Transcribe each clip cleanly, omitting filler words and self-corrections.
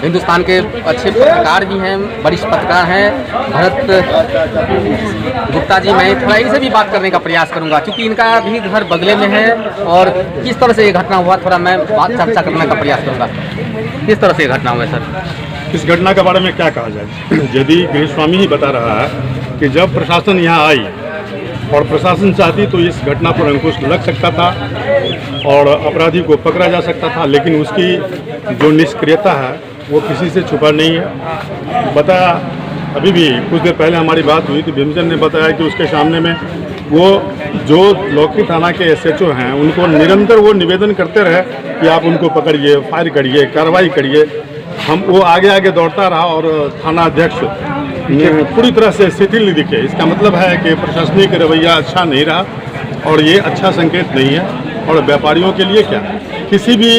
हिंदुस्तान के अच्छे पत्रकार भी हैं, वरिष्ठ पत्रकार हैं भरत गुप्ता जी। मैं थोड़ा इनसे भी बात करने का प्रयास करूंगा क्योंकि इनका भी घर बगले में है और किस तरह से ये घटना हुआ थोड़ा मैं बात चर्चा करने का प्रयास करूंगा। किस तरह से ये घटना हुआ सर? इस घटना के बारे में क्या कहा जाए? यदि गृह स्वामी ही बता रहा है कि जब प्रशासन यहाँ आई और प्रशासन चाहती तो इस घटना पर अंकुश लग सकता था और अपराधी को पकड़ा जा सकता था, लेकिन उसकी जो निष्क्रियता है वो किसी से छुपा नहीं है। बताया अभी भी कुछ देर पहले हमारी बात हुई तो भीमचंद ने बताया कि उसके सामने में वो जो लौकी थाना के एसएचओ हैं उनको निरंतर वो निवेदन करते रहे कि आप उनको पकड़िए, फायर करिए, कार्रवाई करिए। वो आगे दौड़ता रहा और थाना अध्यक्ष पूरी तरह से शिथिल दिखे। इसका मतलब है कि प्रशासनिक रवैया अच्छा नहीं रहा और ये अच्छा संकेत नहीं है। और व्यापारियों के लिए क्या, किसी भी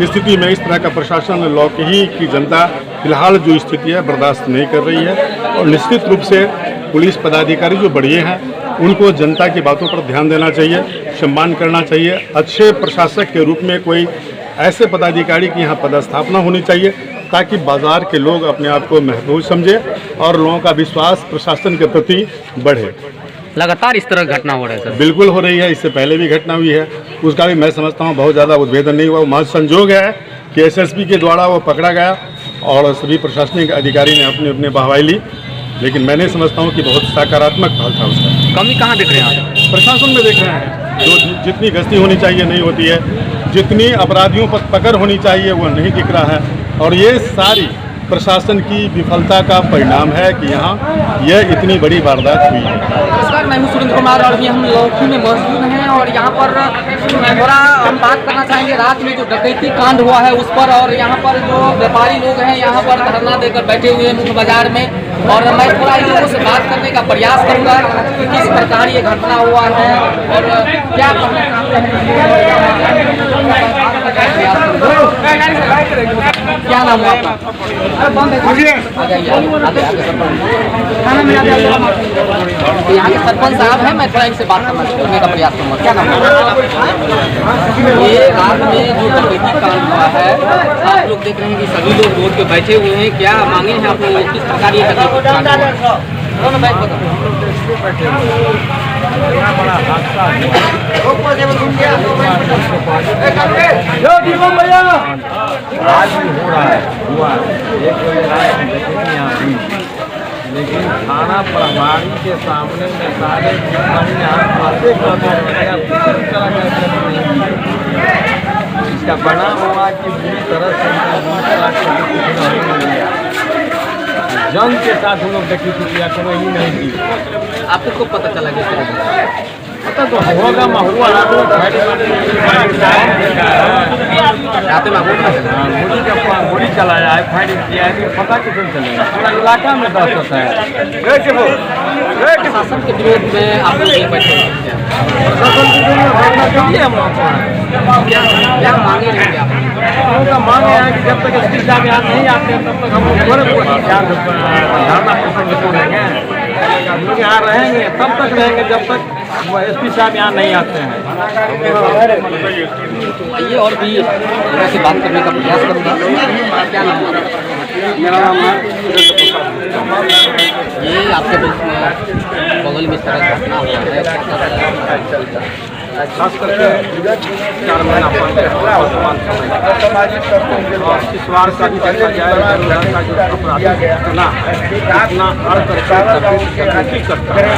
स्थिति में इस तरह का प्रशासन लौकी की जनता फिलहाल जो स्थिति है बर्दाश्त नहीं कर रही है। और निश्चित रूप से पुलिस पदाधिकारी जो बढ़िए हैं उनको जनता की बातों पर ध्यान देना चाहिए, सम्मान करना चाहिए। अच्छे प्रशासक के रूप में कोई ऐसे पदाधिकारी की यहाँ पदस्थापना होनी चाहिए ताकि बाजार के लोग अपने आप को महफूज समझे और लोगों का विश्वास प्रशासन के प्रति बढ़े। लगातार इस तरह घटना हो रहा है सर? बिल्कुल हो रही है, इससे पहले भी घटना हुई है, उसका भी मैं समझता हूँ बहुत ज़्यादा उद्भेदन नहीं हुआ। महज संजोग है कि एसएसपी के द्वारा वो पकड़ा गया और सभी प्रशासनिक अधिकारी ने अपने अपने वाहवाही ली, लेकिन मैं नहीं समझता हूँ कि बहुत सकारात्मक भाग था उसका। कमी कहाँ दिख रहे हैं आप? प्रशासन में देख रहे हैं जो जितनी गश्ती होनी चाहिए नहीं होती है, जितनी अपराधियों पर पकड़ होनी चाहिए वो नहीं दिख रहा है। और ये सारी प्रशासन की विफलता का परिणाम है कि यहाँ यह इतनी बड़ी वारदात हुई है। नमस्कार, मैं हूँ सुरेंद्र कुमार और अभी हम लौकी में मौजूद हैं और यहाँ पर थोड़ा हम बात करना चाहेंगे रात में जो डकैती कांड हुआ है उस पर। और यहाँ पर जो व्यापारी लोग हैं यहाँ पर धरना देकर बैठे हुए हैं मुख्य बाजार में, और मैं थोड़ा इन लोगों से बात करने का प्रयास करूँगा कि किस प्रकार ये घटना हुआ है और क्या क्या नाम है आपका? यहाँ के सरपंच साहब हैं, मैं थोड़ा इनसे बात करने का प्रयास करूँगा। क्या नाम है? ये रात में जो डकैती कांड हुआ है, आप लोग देख रहे हैं कि सभी लोग रोड पे बैठे हुए हैं, क्या मांगे हैं आप लोग, किस प्रकार ये डकैती कांड हुआ? आज भी हो रहा है, हुआ एक लेकिन थाना प्रभारी के सामने में सारे इसका बना हुआ कि बुरी तरह से जंग के साथ हम लोग देखी थी या कोई ही नहीं की। आपको कब पता चला कि पता तो होगा महुआ गोली चलाया है, फायरिंग किया है, पता किसे चलेगा? पूरा इलाका में दहशत है। प्रशासन के विरोध में आप लोग बैठे हैं, प्रशासन के विरोध हम लोग क्या मांगे रहेंगे आप? उनका मांगे है कि जब तक एसपी साहब यहाँ नहीं आते हैं तब तक हम लोग धरना प्रसंग छोड़ेंगे। हम लोग यहाँ रहेंगे तब तक रहेंगे जब तक एसपी साहब यहाँ नहीं आते हैं। तो आइए और भी ऐसे बात करने का प्रयास करूँगा। क्या नाम है? मेरा नाम है ये आपके बगल में सड़क घटना हुआ है, खास करके 4 महीना पहले वर्तमान समय और इस बार का भी देखा जाए का जो अपराध इतना हर तरह करता है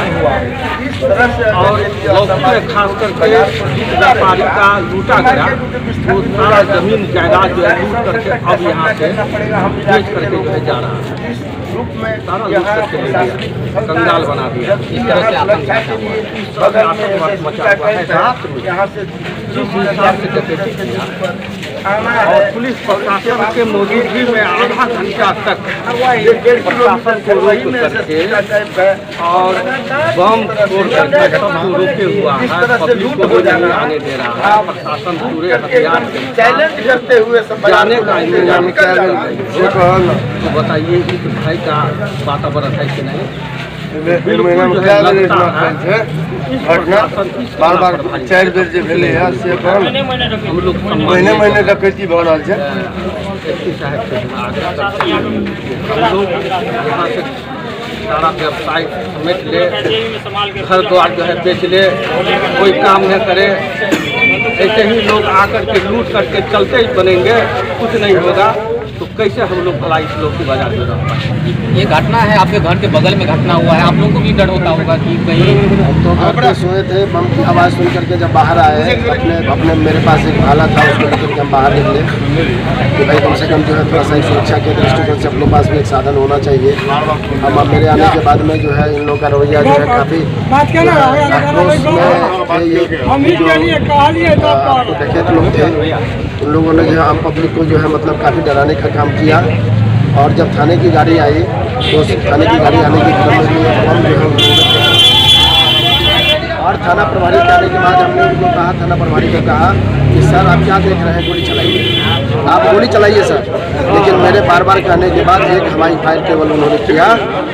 और लौकी खास करके जिस व्यापारी का लूटा गया वो सारा जमीन जायदाद जो है लूट करके अब यहाँ से बेच करके जो है जा रहा है, सारा लूट करके कंगाल बना दिया। इस तरह से आतंक मचा हुआ है रात में जिस हिसाब से डकैती किया और पुलिस प्रशासन के मौजूदगी में आधा घंटा तक प्रशासन को रोक करके और बम तोड़ करके सबको रोके हुआ है, पब्लिक को भी नहीं आने दे रहा है। प्रशासन पूरे हथियार चैलेंज करते हुए जाने का इंतजाम किया गया। तो बताइए इस भाई का वातावरण है कि नहीं? बार बार 4 बेर जो भेले है से महीने महीने डकैती भऽ रहल छै। एसपी साहब से हम आग्रह करते हैं हम लोग यहाँ से सारा व्यवसाय समेट ले, घर द्वार जो है बेच ले, कोई काम न करे, ऐसे ही लोग आकर के लूट करके चलते ही बनेंगे, कुछ नहीं होगा तो कैसे हम लोग भला इस लोग की बाजार में रह पाएंगे। ये घटना है आपके घर के बगल में घटना हुआ है, आप लोगों को भी डर होता होगा कि कहीं तो घर पे सोए थे, बम की आवाज़ सुन करके जब बाहर आए अपने मेरे पास एक भाला था, उसको लेकर के हम बाहर निकले कि भाई कम से कम जो है थोड़ा सा सुरक्षा के दृष्टिकोण से अपने पास में एक साधन होना चाहिए। हम अब मेरे आने के बाद में जो है इन लोगों का रवैया जो है काफ़ी डकैत लोग थे, उन लोगों ने जो है आम पब्लिक को जो है मतलब काफ़ी डराने का काम किया। और जब थाने की गाड़ी आई तो उस थाने की गाड़ी आने के क्रम में हम जो है और थाना प्रभारी के आने के बाद हमने उनको कहा, थाना प्रभारी ने कहा कि सर आप क्या देख रहे हैं, गोली चलाइए, आप गोली चलाइए सर। लेकिन मेरे बार बार कहने के बाद एक हवाई फायर केवल उन्होंने किया।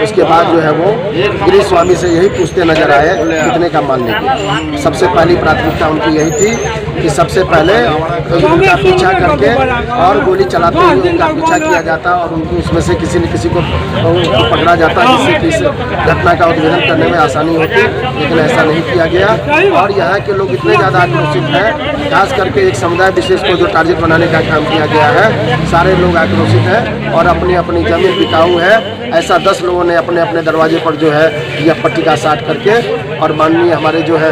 उसके बाद जो है वो गिरीश स्वामी से यही पूछते नजर आए कितने का मान लेंगे। सबसे पहली प्राथमिकता उनकी यही थी कि सबसे पहले उनका पीछा करके और गोली चलाते हुए उनका पीछा किया जाता और उनको उसमें से किसी न किसी को पकड़ा जाता, जिससे कि इस घटना का उद्भेदन करने में आसानी होती, लेकिन ऐसा नहीं किया गया। और यहाँ के लोग इतने ज़्यादा आक्रोशित हैं, खास करके एक समुदाय विशेष को जो टारगेट बनाने का काम किया गया है, सारे लोग आक्रोशित हैं और अपनी अपनी जमीन बिकाऊ है। ऐसा 10 लोगों ने अपने अपने दरवाजे पर जो है यह पट्टिका साट करके, और माननीय हमारे जो है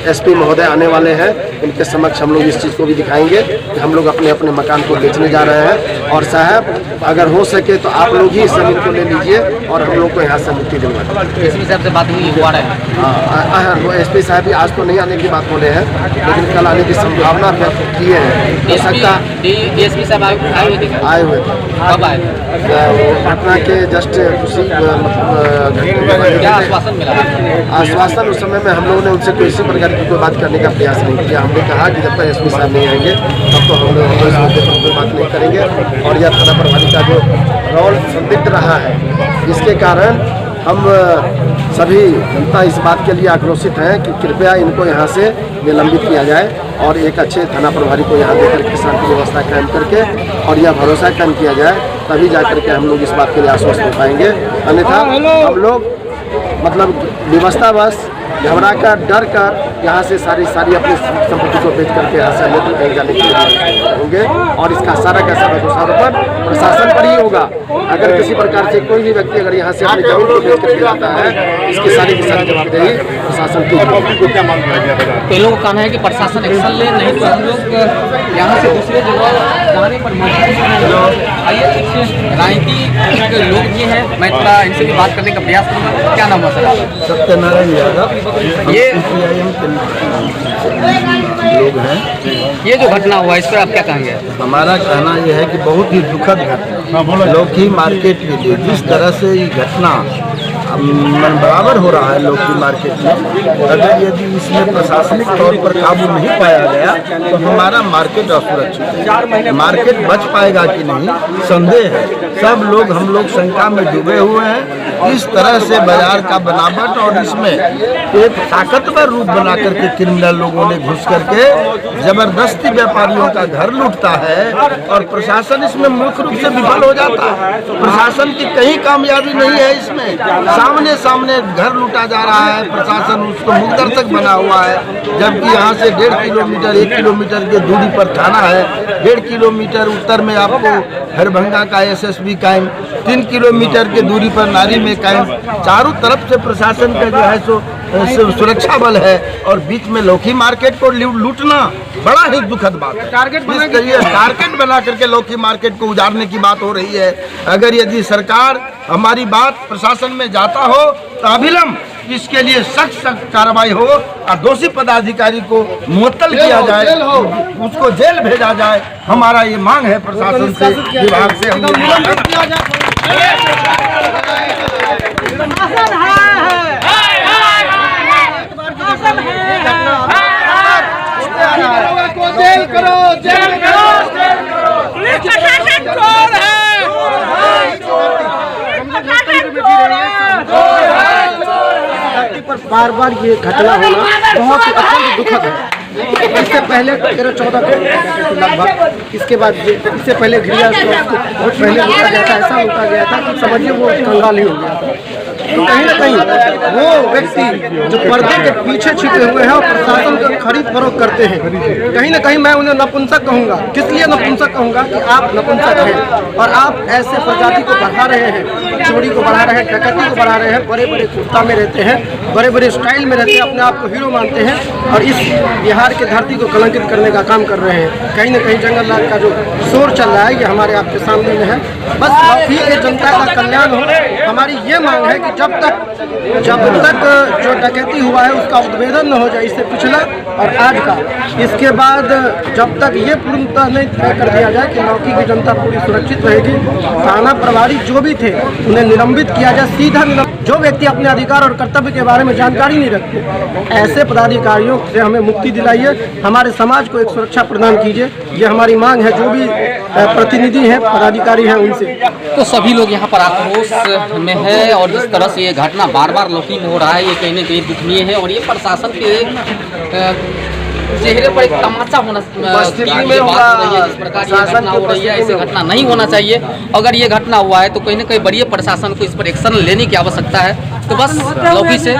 एसपी महोदय आने वाले हैं, उनके समक्ष हम लोग इस चीज़ को भी दिखाएंगे कि हम लोग अपने अपने मकान को बेचने जा रहे हैं। और साहब अगर हो सके तो आप लोग ही इस जमीन को ले लीजिए और हम लोग को यहाँ से मुक्ति दिलवा दें। एसपी साहब से बात हुई हुआ है? हाँ, वो एसपी साहब भी आज तो नहीं आने की बात बोले हैं, लेकिन कल आने की संभावना व्यक्त किए हैं। हो सकता डीएसपी साहब आए हुए थे? आए हुए थे। कब आए? घटना के जस्ट उसी क्या आश्वासन मिला? आश्वासन उस समय में हम लोगों ने उनसे कोई इसी प्रकार की कोई बात करने का प्रयास नहीं किया। हमने कहा कि जब तक एसपी साहब नहीं आएंगे तब तो हम लोग इस मुद्दे पर कोई बात नहीं करेंगे। और यह थाना प्रभारी का जो रोल संदिग्ध रहा है, इसके कारण हम सभी जनता इस बात के लिए आक्रोशित हैं कि कृपया इनको यहाँ से निलंबित किया जाए और एक अच्छे थाना प्रभारी को यहाँ देकर के शांति व्यवस्था कायम करके और यह भरोसा कायम किया जाए, तभी जा करके हम लोग इस बात के लिए आश्वस्त हो पाएंगे। अन्यथा हम लोग मतलब व्यवस्था बस घबरा कर डर कर यहाँ से सारी अपनी संपत्ति को बेच करके यहाँ से अन्यत्र कहीं जाने के लिए होंगे। और इसका सारा का सारा दोषारोपण प्रशासन पर ही होगा। अगर किसी प्रकार से कोई भी व्यक्ति अगर यहाँ से अपनी जमीन को बेच करके जाता है, इसकी सारी की सारी जवाबदेही प्रशासन की होगी। लोगों का कहना है कि प्रशासन एक्शन ले, नहीं तो हम लोग यहाँ से दूसरे जगह जाने पर मजबूर हैं। आइए कुछ राजनीतिक लोग भी हैं, मैं थोड़ा इनसे भी बात करने का प्रयास करूँगा। क्या नाम है सर? सत्यनारायण यादव। ये लोग हैं। ये जो घटना हुआ इस पर आप क्या कहेंगे? हमारा कहना यह है कि बहुत ही दुखद घटना लौकी मार्केट के लिए जिस तरह से ये घटना मन बराबर हो रहा है लौकी मार्केट में, अगर यदि इसमें प्रशासनिक तौर पर काबू नहीं पाया गया तो हमारा मार्केट असुरक्षित है। मार्केट बच पाएगा कि नहीं संदेह है। सब लोग हम लोग शंका में डूबे हुए हैं। इस तरह से बाजार का बनावट और इसमें एक ताकतवर रूप बना करके क्रिमिनल लोगों ने घुस करके जबरदस्ती व्यापारियों का घर लूटता है और प्रशासन इसमें मुख्य रूप से विफल हो जाता है। प्रशासन की कहीं कामयाबी नहीं है इसमें। सामने सामने घर लूटा जा रहा है, प्रशासन उसको मुखदर्शक बना हुआ है, जबकि यहाँ से 1.5 किलोमीटर 1 किलोमीटर की दूरी पर थाना है, 1.5 किलोमीटर उत्तर में आपको हरभंगा का एसएसबी कायम, 3 किलोमीटर की दूरी पर नारी में कायम, चारों तरफ से प्रशासन का जो है सो सुरक्षा बल है और बीच में लौकी मार्केट को लूटना बड़ा ही दुखद बात है। टारगेट बना करके लौकी मार्केट को उजाड़ने की बात हो रही है। अगर यदि सरकार हमारी बात प्रशासन में जाता हो तो अविलंब इसके लिए सख्त कार्रवाई हो और दोषी पदाधिकारी को मुअत्तल किया जाए, उसको जेल भेजा जाए। हमारा ये मांग है प्रशासन से, विभाग से। जेल करो, जेल करो, पुलिस प्रशासन चोर है, पर बार बार ये घटना होना बहुत ही अत्यंत दुखद है। इससे पहले 13-14 लगभग, इसके बाद इससे पहले घिरिया बहुत पहले लूटा गया था, ऐसा लूटा गया था कि समझिए वो कंगाल ही हो गया था। तो कहीं ना कहीं वो व्यक्ति जो पर्दे के पीछे छिपे हुए हैं और प्रशासन का खरीद फरोख्त करते हैं, कहीं ना कहीं मैं उन्हें नपुंसक कहूँगा। किस लिए नपुंसक कहूँगा कि आप नपुंसक हैं और आप ऐसे प्रजाति को बढ़ा रहे हैं, चोरी को बढ़ा रहे हैं, डकैती को बढ़ा रहे हैं, बड़े बड़े कुर्ता में रहते हैं, बड़े बड़े स्टाइल में रहते हैं, अपने आप को हीरो मानते हैं और इस बिहार की धरती को कलंकित करने का काम कर रहे हैं। कहीं ना कहीं जंगल राज का जो शोर चल रहा है ये हमारे आपके सामने में है। बस लौकी के जनता का कल्याण हो, हमारी ये मांग है कि जब तक जो डकैती हुआ है उसका उद्भेदन न हो जाए, इससे पिछला और आज का, इसके बाद जब तक ये पूर्णतः नहीं तय कर दिया जाए कि लौकी की जनता पूरी सुरक्षित रहेगी, थाना प्रभारी जो भी थे उन्हें निलंबित किया जाए, सीधा जो व्यक्ति अपने अधिकार और कर्तव्य के बारे में जानकारी नहीं रखते, ऐसे पदाधिकारियों से हमें मुक्ति दिलाइए, हमारे समाज को एक सुरक्षा प्रदान कीजिए, ये हमारी मांग है। जो भी प्रतिनिधि हैं, पदाधिकारी हैं, उनसे तो सभी लोग यहाँ पर आक्रोश में है और जिस तरह से ये घटना बार बार लौकी में हो रहा है, ये कहीं ना कहीं दुखनीय है और ये प्रशासन के चेहरे पर एक तमाचा होना की बात हो रही है। जिस प्रकार ये घटना हो रही है, ऐसी घटना नहीं होना चाहिए। अगर ये घटना हुआ है तो कहीं ना कहीं बड़ी प्रशासन को इस पर एक्शन लेने की आवश्यकता है। तो बस लौकी से